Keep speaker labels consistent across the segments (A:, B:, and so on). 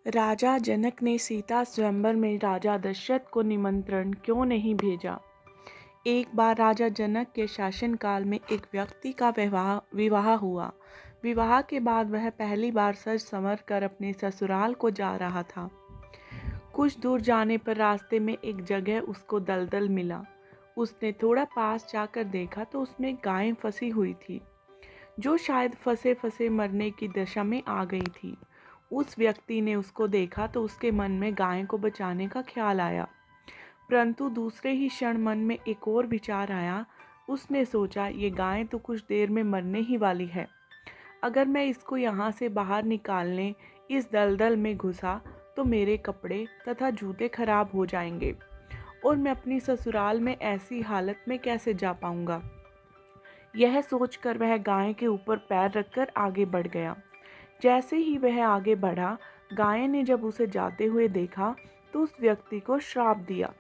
A: राजा जनक ने सीता स्वयंवर में राजा दशरथ को निमंत्रण क्यों नहीं भेजा। एक बार राजा जनक के शासनकाल में एक व्यक्ति का विवाह हुआ। विवाह के बाद वह पहली बार सज संवर कर अपने ससुराल को जा रहा था। कुछ दूर जाने पर रास्ते में एक जगह उसको दलदल मिला। उसने थोड़ा पास जाकर देखा तो उसमें गायें फंसी हुई थी, जो शायद फंसे फंसे मरने की दशा में आ गई थी। उस व्यक्ति ने उसको देखा तो उसके मन में गाय को बचाने का ख्याल आया, परंतु दूसरे ही क्षण मन में एक और विचार आया। उसने सोचा, ये गाय तो कुछ देर में मरने ही वाली है। अगर मैं इसको यहाँ से बाहर निकालने इस दलदल में घुसा तो मेरे कपड़े तथा जूते खराब हो जाएंगे और मैं अपनी ससुराल में ऐसी हालत में कैसे जा पाऊंगा। यह सोचकर वह गाय के ऊपर पैर रखकर आगे बढ़ गया। जैसे ही वह आगे बढ़ा, गाय ने जब उसे जाते हुए देखा तो उस व्यक्ति को श्राप दिया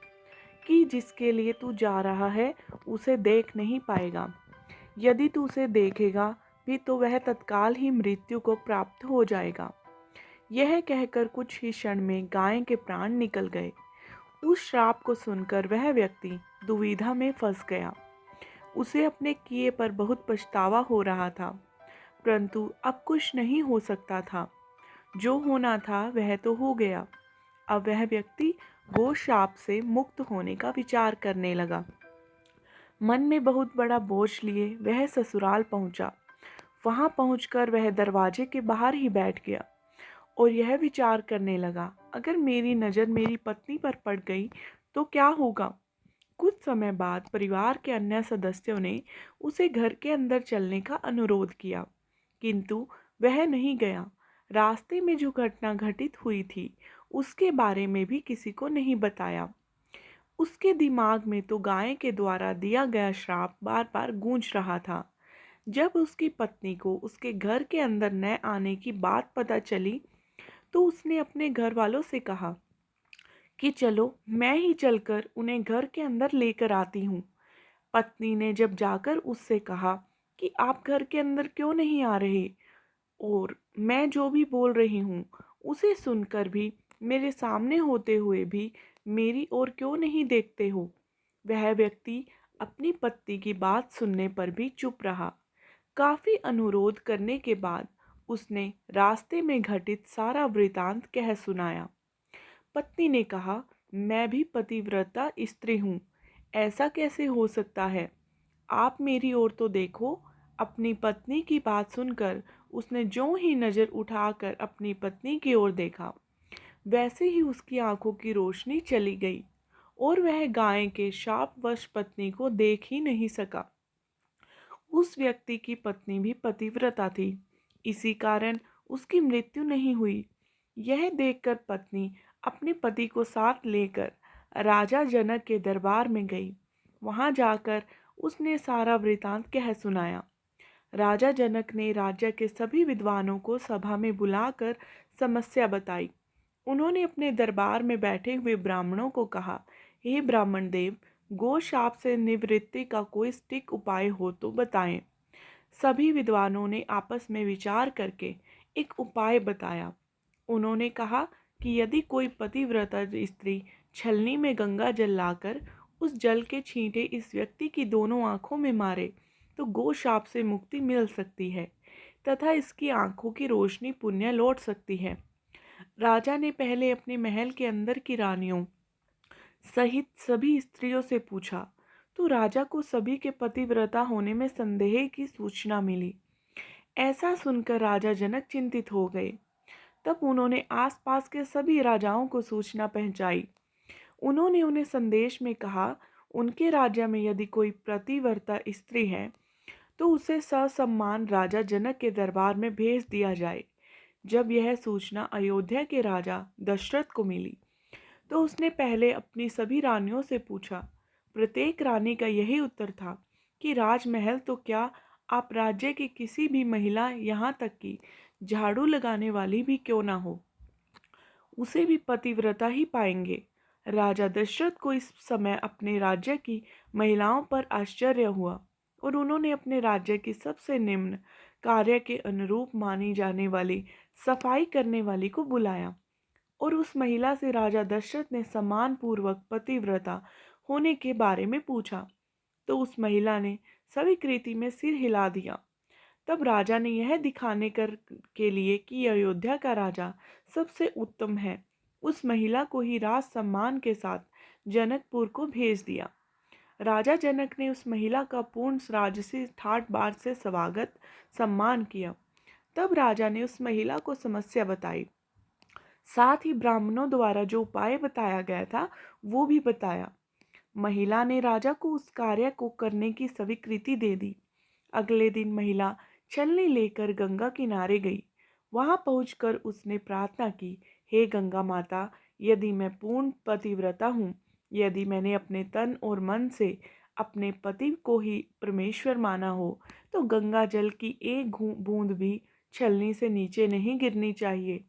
A: कि जिसके लिए तू जा रहा है उसे देख नहीं पाएगा। यदि तू उसे देखेगा भी तो वह तत्काल ही मृत्यु को प्राप्त हो जाएगा। यह कहकर कुछ ही क्षण में गाय के प्राण निकल गए। उस श्राप को सुनकर वह व्यक्ति दुविधा में फंस गया। उसे अपने किए पर बहुत पछतावा हो रहा था, परंतु अब कुछ नहीं हो सकता था। जो होना था वह तो हो गया। अब वह व्यक्ति गो शाप से मुक्त होने का विचार करने लगा। मन में बहुत बड़ा बोझ लिए वह ससुराल पहुंचा। वहां पहुंचकर वह दरवाजे के बाहर ही बैठ गया और यह विचार करने लगा, अगर मेरी नज़र मेरी पत्नी पर पड़ गई तो क्या होगा। कुछ समय बाद परिवार के अन्य सदस्यों ने उसे घर के अंदर चलने का अनुरोध किया, किंतु वह नहीं गया। रास्ते में जो घटना घटित हुई थी उसके बारे में भी किसी को नहीं बताया। उसके दिमाग में तो गाय के द्वारा दिया गया श्राप बार बार गूंज रहा था। जब उसकी पत्नी को उसके घर के अंदर न आने की बात पता चली तो उसने अपने घर वालों से कहा कि चलो मैं ही चलकर उन्हें घर के अंदर लेकर आती हूँ। पत्नी ने जब जाकर उससे कहा कि आप घर के अंदर क्यों नहीं आ रहे और मैं जो भी बोल रही हूँ उसे सुनकर भी मेरे सामने होते हुए भी मेरी ओर क्यों नहीं देखते हो। वह व्यक्ति अपनी पत्नी की बात सुनने पर भी चुप रहा। काफी अनुरोध करने के बाद उसने रास्ते में घटित सारा वृतांत कह सुनाया। पत्नी ने कहा, मैं भी पतिव्रता स्त्री हूँ, ऐसा कैसे हो सकता है। आप मेरी ओर तो देखो। अपनी पत्नी की बात सुनकर उसने जो ही नज़र उठाकर अपनी पत्नी की ओर देखा, वैसे ही उसकी आंखों की रोशनी चली गई और वह गाय के शापवश पत्नी को देख ही नहीं सका। उस व्यक्ति की पत्नी भी पतिव्रता थी, इसी कारण उसकी मृत्यु नहीं हुई। यह देखकर पत्नी अपने पति को साथ लेकर राजा जनक के दरबार में गई। वहां जाकर उसने सारा वृतांत कह सुनाया। राजा जनक ने राज्य के सभी विद्वानों को सभा में बुलाकर समस्या बताई। उन्होंने अपने दरबार में बैठे हुए ब्राह्मणों को कहा, हे ब्राह्मण देव, गो शाप से निवृत्ति का कोई सटीक उपाय हो तो बताएं। सभी विद्वानों ने आपस में विचार करके एक उपाय बताया। उन्होंने कहा कि यदि कोई पतिव्रता स्त्री छलनी में गंगा जल लाकर उस जल के छींटे इस व्यक्ति की दोनों आंखों में मारे तो गो शाप से मुक्ति मिल सकती है तथा इसकी आंखों की रोशनी पुण्य लौट सकती है। राजा ने पहले अपने महल के अंदर की रानियों सहित सभी स्त्रियों से पूछा तो राजा को सभी के पतिव्रता होने में संदेह की सूचना मिली। ऐसा सुनकर राजा जनक चिंतित हो गए। तब उन्होंने आसपास के सभी राजाओं को सूचना पहुंचाई। उन्होंने उन्हें संदेश में कहा, उनके राज्य में यदि कोई पतिव्रता स्त्री है तो उसे ससम्मान राजा जनक के दरबार में भेज दिया जाए। जब यह सूचना अयोध्या के राजा दशरथ को मिली तो उसने पहले अपनी सभी रानियों से पूछा। प्रत्येक रानी का यही उत्तर था कि राजमहल तो क्या, आप राज्य की किसी भी महिला, यहाँ तक कि झाड़ू लगाने वाली भी क्यों ना हो, उसे भी पतिव्रता ही पाएंगे। राजा दशरथ को इस समय अपने राज्य की महिलाओं पर आश्चर्य हुआ और उन्होंने अपने राज्य की सबसे निम्न कार्य के अनुरूप मानी जाने वाली सफाई करने वाली को बुलाया। और उस महिला से राजा दशरथ ने सम्मान पूर्वक पतिव्रता होने के बारे में पूछा, तो उस महिला ने स्वीकृति में सिर हिला दिया। तब राजा ने यह दिखाने कर के लिए कि अयोध्या का राजा सबसे उत्तम है, उस महिला को ही राज सम्मान के साथ जनकपुर को भेज दिया। राजा जनक ने उस महिला का पूर्ण राजसी ठाट बाट से स्वागत सम्मान किया। तब राजा ने उस महिला को समस्या बताई, साथ ही ब्राह्मणों द्वारा जो उपाय बताया गया था वो भी बताया। महिला ने राजा को उस कार्य को करने की स्वीकृति दे दी। अगले दिन महिला छलनी लेकर गंगा किनारे गई। वहां पहुंचकर उसने प्रार्थना की, हे गंगा माता, यदि मैं पूर्ण पतिव्रता हूँ, यदि मैंने अपने तन और मन से अपने पति को ही परमेश्वर माना हो, तो गंगा जल की एक बूंद भी छलनी से नीचे नहीं गिरनी चाहिए।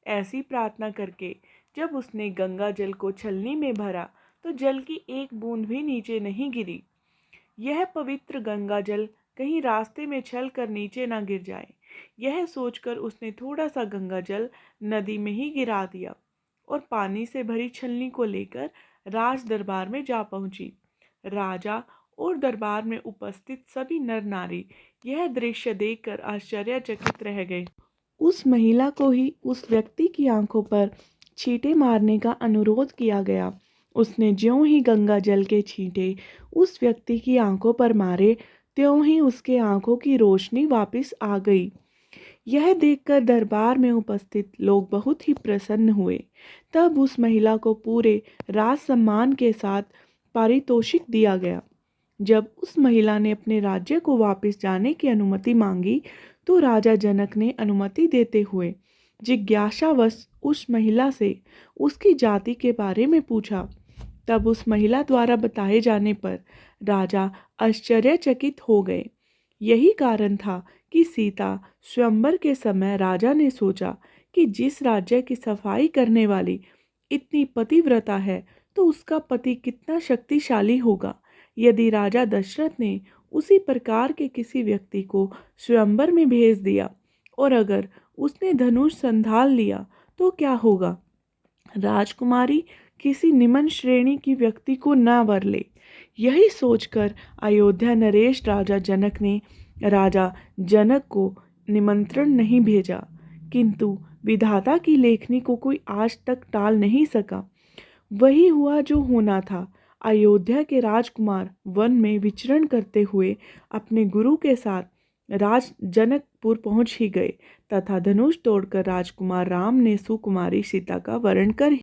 A: ऐसी प्रार्थना करके जब उसने गंगा जल को छलनी में भरा तो जल की एक बूंद भी नीचे नहीं गिरी। यह पवित्र गंगा जल कहीं रास्ते में छल कर नीचे ना गिर जाए, यह सोचकर उसने थोड़ा सा गंगा जल नदी में ही गिरा दिया और पानी से भरी छलनी को लेकर राज दरबार में जा पहुंची। राजा और दरबार में उपस्थित सभी नर नारी यह दृश्य देखकर आश्चर्यचकित रह गए। उस महिला को ही उस व्यक्ति की आंखों पर छींटे मारने का अनुरोध किया गया। उसने ज्यों ही गंगा जल के छींटे उस व्यक्ति की आंखों पर मारे, त्यों ही उसके आंखों की रोशनी वापस आ गई। यह देखकर दरबार में उपस्थित लोग बहुत ही प्रसन्न हुए। तब उस महिला को पूरे राज सम्मान के साथ पारितोषिक दिया गया। जब उस महिला ने अपने राज्य को वापस जाने की अनुमति मांगी, तो राजा जनक ने अनुमति देते हुए जिज्ञासावश उस महिला से उसकी जाति के बारे में पूछा। तब उस महिला द्वारा बताए जाने पर राजा आश्चर्यचकित हो गए। यही कारण था कि सीता स्वयंवर के समय राजा ने सोचा कि जिस राज्य की सफाई करने वाली इतनी पतिव्रता है, तो उसका पति कितना शक्तिशाली होगा। यदि राजा दशरथ ने उसी प्रकार के किसी व्यक्ति को स्वयंवर में भेज दिया और अगर उसने धनुष संभाल लिया तो क्या होगा। राजकुमारी किसी निम्न श्रेणी की व्यक्ति को न वर ले। यही सोचकर अयोध्या नरेश राजा जनक ने राजा जनक को निमंत्रण नहीं भेजा, किंतु विधाता की लेखनी को कोई आज तक टाल नहीं सका। वही हुआ जो होना था। अयोध्या के राजकुमार वन में विचरण करते हुए अपने गुरु के साथ राज जनकपुर पहुंच ही गए तथा धनुष तोड़कर राजकुमार राम ने सुकुमारी सीता का वरण कर